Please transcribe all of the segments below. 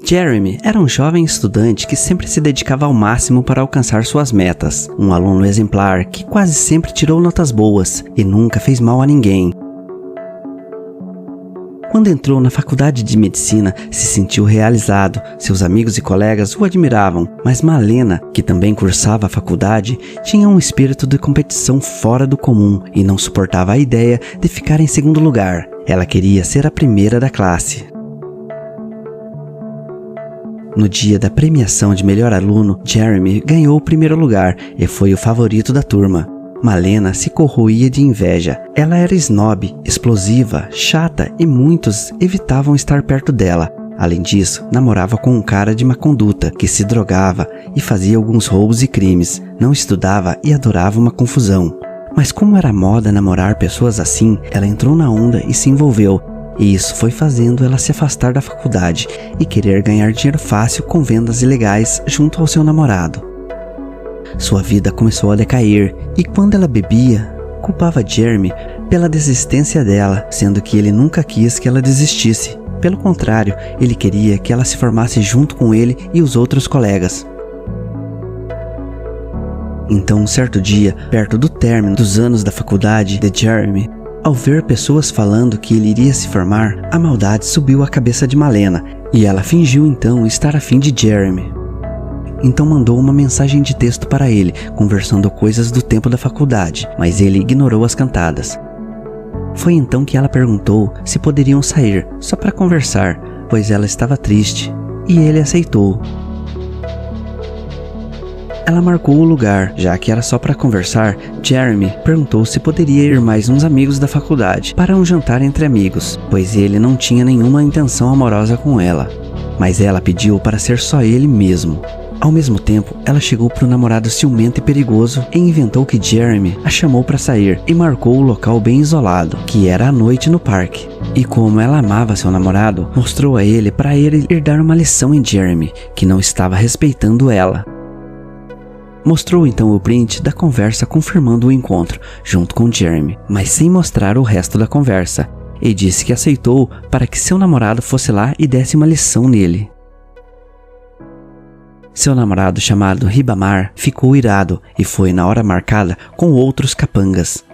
Jeremy era um jovem estudante que sempre se dedicava ao máximo para alcançar suas metas. Um aluno exemplar que quase sempre tirou notas boas e nunca fez mal a ninguém. Quando entrou na faculdade de medicina, se sentiu realizado. Seus amigos e colegas o admiravam, mas Malena, que também cursava a faculdade, tinha um espírito de competição fora do comum e não suportava a ideia de ficar em segundo lugar. Ela queria ser a primeira da classe. No dia da premiação de melhor aluno, Jeremy ganhou o primeiro lugar e foi o favorito da turma. Malena se corroía de inveja. Ela era snob, explosiva, chata e muitos evitavam estar perto dela. Além disso, namorava com um cara de má conduta que se drogava e fazia alguns roubos e crimes. Não estudava e adorava uma confusão. Mas como era moda namorar pessoas assim, ela entrou na onda e se envolveu. E isso foi fazendo ela se afastar da faculdade e querer ganhar dinheiro fácil com vendas ilegais junto ao seu namorado. Sua vida começou a decair e quando ela bebia, culpava Jeremy pela desistência dela, sendo que ele nunca quis que ela desistisse. Pelo contrário, ele queria que ela se formasse junto com ele e os outros colegas. Então, um certo dia, perto do término dos anos da faculdade de Jeremy, ao ver pessoas falando que ele iria se formar, a maldade subiu à cabeça de Malena e ela fingiu então estar afim de Jeremy. Então mandou uma mensagem de texto para ele, conversando coisas do tempo da faculdade, mas ele ignorou as cantadas. Foi então que ela perguntou se poderiam sair, só para conversar, pois ela estava triste, e ele aceitou. Ela marcou o lugar, já que era só para conversar. Jeremy perguntou se poderia ir mais uns amigos da faculdade para um jantar entre amigos, pois ele não tinha nenhuma intenção amorosa com ela. Mas ela pediu para ser só ele mesmo. Ao mesmo tempo, ela chegou para o namorado ciumento e perigoso e inventou que Jeremy a chamou para sair e marcou o local bem isolado, que era à noite no parque. E como ela amava seu namorado, mostrou a ele para ele ir dar uma lição em Jeremy, que não estava respeitando ela. Mostrou então o print da conversa confirmando o encontro, junto com Jeremy, mas sem mostrar o resto da conversa, e disse que aceitou para que seu namorado fosse lá e desse uma lição nele. Seu namorado, chamado Ribamar, ficou irado e foi na hora marcada com outros capangas.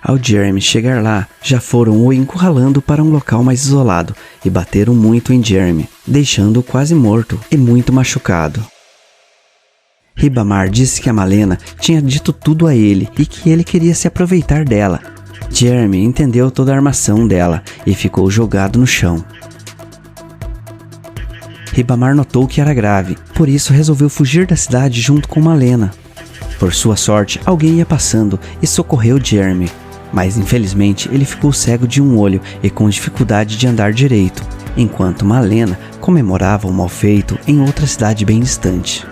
Ao Jeremy chegar lá, já foram o encurralando para um local mais isolado e bateram muito em Jeremy, deixando-o quase morto e muito machucado. Ribamar disse que a Malena tinha dito tudo a ele e que ele queria se aproveitar dela. Jeremy entendeu toda a armação dela e ficou jogado no chão. Ribamar notou que era grave, por isso resolveu fugir da cidade junto com Malena. Por sua sorte, alguém ia passando e socorreu Jeremy, mas infelizmente ele ficou cego de um olho e com dificuldade de andar direito, enquanto Malena comemorava o mal feito em outra cidade bem distante.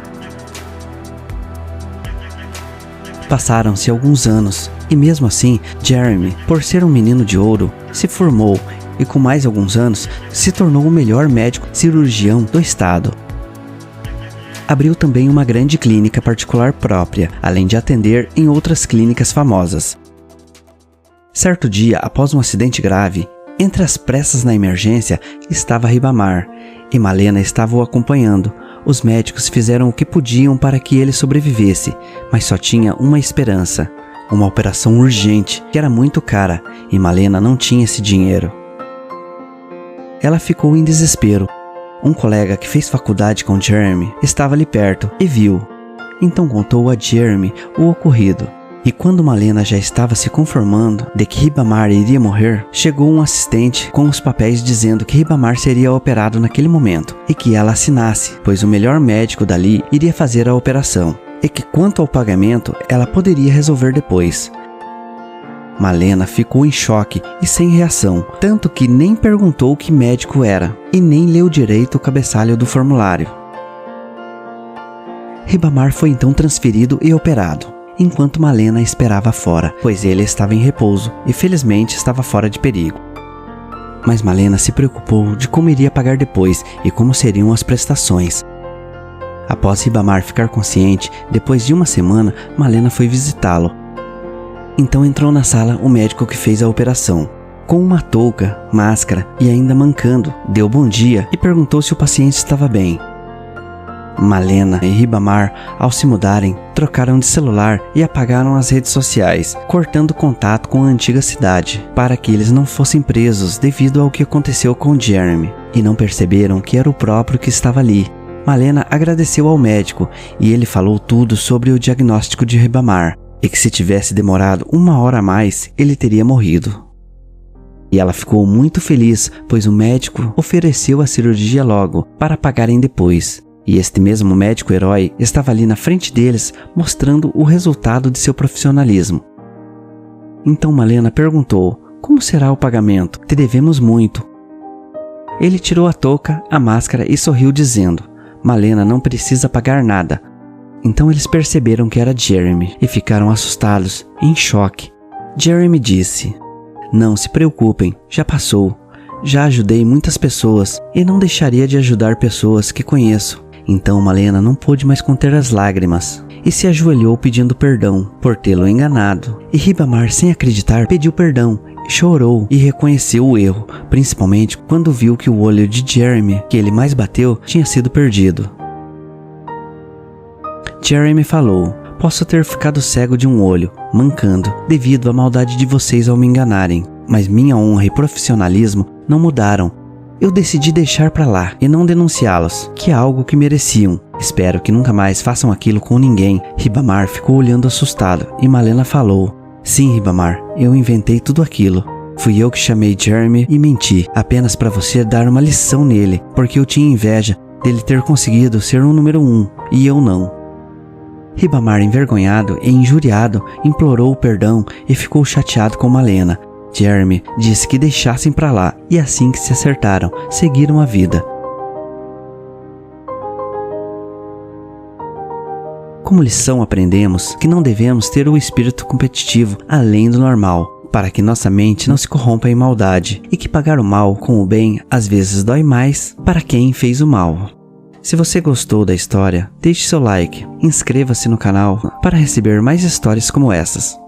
Passaram-se alguns anos, e mesmo assim, Jeremy, por ser um menino de ouro, se formou e com mais alguns anos, se tornou o melhor médico cirurgião do estado. Abriu também uma grande clínica particular própria, além de atender em outras clínicas famosas. Certo dia, após um acidente grave, entre as pressas na emergência estava Ribamar, e Malena estava o acompanhando. Os médicos fizeram o que podiam para que ele sobrevivesse, mas só tinha uma esperança, uma operação urgente, que era muito cara, e Malena não tinha esse dinheiro. Ela ficou em desespero. Um colega que fez faculdade com Jeremy estava ali perto e viu. Então contou a Jeremy o ocorrido. E quando Malena já estava se conformando de que Ribamar iria morrer, chegou um assistente com os papéis dizendo que Ribamar seria operado naquele momento e que ela assinasse, pois o melhor médico dali iria fazer a operação e que quanto ao pagamento ela poderia resolver depois. Malena ficou em choque e sem reação, tanto que nem perguntou que médico era e nem leu direito o cabeçalho do formulário. Ribamar foi então transferido e operado, enquanto Malena esperava fora, pois ele estava em repouso e felizmente estava fora de perigo. Mas Malena se preocupou de como iria pagar depois e como seriam as prestações. Após Ribamar ficar consciente, depois de uma semana, Malena foi visitá-lo. Então entrou na sala o médico que fez a operação. com uma touca, máscara e ainda mancando, deu bom dia e perguntou se o paciente estava bem. Malena e Ribamar, ao se mudarem, trocaram de celular e apagaram as redes sociais, cortando contato com a antiga cidade, para que eles não fossem presos devido ao que aconteceu com Jeremy, e não perceberam que era o próprio que estava ali. Malena agradeceu ao médico e ele falou tudo sobre o diagnóstico de Ribamar, e que se tivesse demorado 1 hora a mais, ele teria morrido. E ela ficou muito feliz, pois o médico ofereceu a cirurgia logo, para pagarem depois. E este mesmo médico herói estava ali na frente deles, mostrando o resultado de seu profissionalismo. Então Malena perguntou: como será o pagamento? Te devemos muito. Ele tirou a touca, a máscara e sorriu dizendo: Malena não precisa pagar nada. Então eles perceberam que era Jeremy e ficaram assustados, em choque. Jeremy disse: não se preocupem, já passou. Já ajudei muitas pessoas e não deixaria de ajudar pessoas que conheço. Então Malena não pôde mais conter as lágrimas e se ajoelhou pedindo perdão por tê-lo enganado. E Ribamar, sem acreditar, pediu perdão, chorou e reconheceu o erro, principalmente quando viu que o olho de Jeremy, que ele mais bateu, tinha sido perdido. Jeremy falou: posso ter ficado cego de um olho, mancando, devido à maldade de vocês ao me enganarem, mas minha honra e profissionalismo não mudaram. Eu decidi deixar pra lá e não denunciá-los, que é algo que mereciam. Espero que nunca mais façam aquilo com ninguém. Ribamar ficou olhando assustado e Malena falou: sim, Ribamar, eu inventei tudo aquilo. Fui eu que chamei Jeremy e menti, apenas para você dar uma lição nele, porque eu tinha inveja dele ter conseguido ser o número 1 e eu não. Ribamar, envergonhado e injuriado, implorou perdão e ficou chateado com Malena. Jeremy disse que deixassem pra lá e assim que se acertaram, seguiram a vida. Como lição aprendemos que não devemos ter o espírito competitivo além do normal, para que nossa mente não se corrompa em maldade, e que pagar o mal com o bem às vezes dói mais para quem fez o mal. Se você gostou da história, deixe seu like, inscreva-se no canal para receber mais histórias como essas.